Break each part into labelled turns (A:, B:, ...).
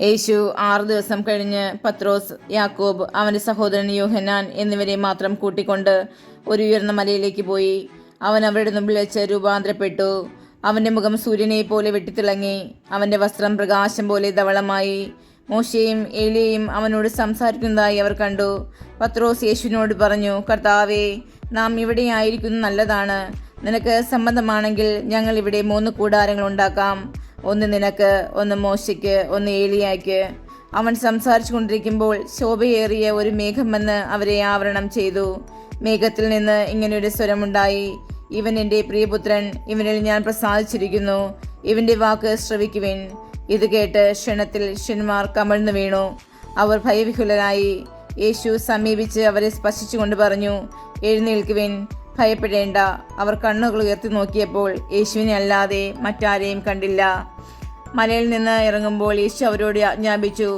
A: യേശു 6 ദിവസം കഴിഞ്ഞ് പത്രോസ്, യാക്കോബ്, അവൻ്റെ സഹോദരൻ യോഹന്നാൻ എന്നിവരെ മാത്രം കൂട്ടിക്കൊണ്ട് ഒരു ഉയർന്ന മലയിലേക്ക് പോയി. അവൻ അവരുടെ മുമ്പിൽ വെച്ച് രൂപാന്തരപ്പെട്ടു. അവൻ്റെ മുഖം സൂര്യനെ പോലെ വെട്ടിത്തിളങ്ങി, അവൻ്റെ വസ്ത്രം പ്രകാശം പോലെ ധവളമായി. മോശയും ഏലിയയും അവനോട് സംസാരിക്കുന്നതായി അവർ കണ്ടു. പത്രോസ് യേശുവിനോട് പറഞ്ഞു, കർത്താവേ, നാം ഇവിടെ ആയിരിക്കുന്നത് നല്ലതാണ്. നിനക്ക് സമ്മതമാണെങ്കിൽ ഞങ്ങൾ ഇവിടെ 3 കൂടാരങ്ങൾ ഉണ്ടാക്കാം. ഒന്ന് നിനക്ക്, ഒന്ന് മോശയ്ക്ക്, ഒന്ന് ഏലിയായ്ക്ക്. അവൻ സംസാരിച്ചു കൊണ്ടിരിക്കുമ്പോൾ ശോഭയേറിയ ഒരു മേഘം വന്ന് അവരെ ആവരണം ചെയ്തു. മേഘത്തിൽ നിന്ന് ഇങ്ങനെയൊരു സ്വരമുണ്ടായി, ഇവൻ എൻ്റെ പ്രിയപുത്രൻ, ഇവനിൽ ഞാൻ പ്രസാദിച്ചിരിക്കുന്നു, ഇവൻ്റെ വാക്ക് ശ്രവിക്കുവിൻ. ഇത് കേട്ട് ക്ഷണത്തിൽ ശിഷ്യന്മാർ കമഴ്ന്നു വീണു. അവർ ഭയവിഹുലരായി. യേശു സമീപിച്ച് അവരെ സ്പർശിച്ചുകൊണ്ട് പറഞ്ഞു, എഴുന്നേൽക്കുവിൻ, ഭയപ്പെടേണ്ട. അവർ കണ്ണുകൾ ഉയർത്തി നോക്കിയപ്പോൾ യേശുവിനെ അല്ലാതെ മറ്റാരെയും കണ്ടില്ല. മലയിൽ നിന്ന് ഇറങ്ങുമ്പോൾ യേശു അവരോട് ആജ്ഞാപിച്ചു,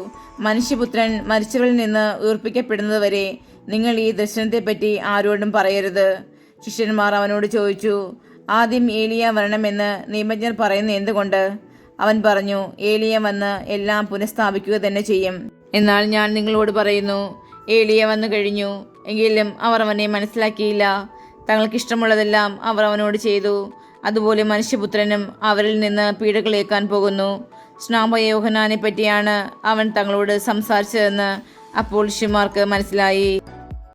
A: മനുഷ്യപുത്രൻ മരിച്ചവരിൽ നിന്ന് ഉയർപ്പിക്കപ്പെടുന്നതുവരെ നിങ്ങൾ ഈ ദർശനത്തെപ്പറ്റി ആരോടും പറയരുത്. ശിഷ്യന്മാർ അവനോട് ചോദിച്ചു, ആദ്യം ഏലിയ വരണമെന്ന് നിയമജ്ഞർ പറയുന്നത് എന്തുകൊണ്ട്? അവൻ പറഞ്ഞു, ഏലിയ വന്ന് എല്ലാം പുനഃസ്ഥാപിക്കുക തന്നെ ചെയ്യും. എന്നാൽ ഞാൻ നിങ്ങളോട് പറയുന്നു, ഏലിയ വന്നു കഴിഞ്ഞു, എങ്കിലും അവർ അവനെ മനസ്സിലാക്കിയില്ല. തങ്ങൾക്കിഷ്ടമുള്ളതെല്ലാം അവർ അവനോട് ചെയ്തു. അതുപോലെ മനുഷ്യപുത്രനും അവരിൽ നിന്ന് പീഡകളേൽക്കാൻ പോകുന്നു. സ്നാപക യോഹന്നാനെ പറ്റിയാണ് അവൻ തങ്ങളോട് സംസാരിച്ചതെന്ന് അപ്പോൾ ശിഷ്യന്മാർക്ക് മനസ്സിലായി.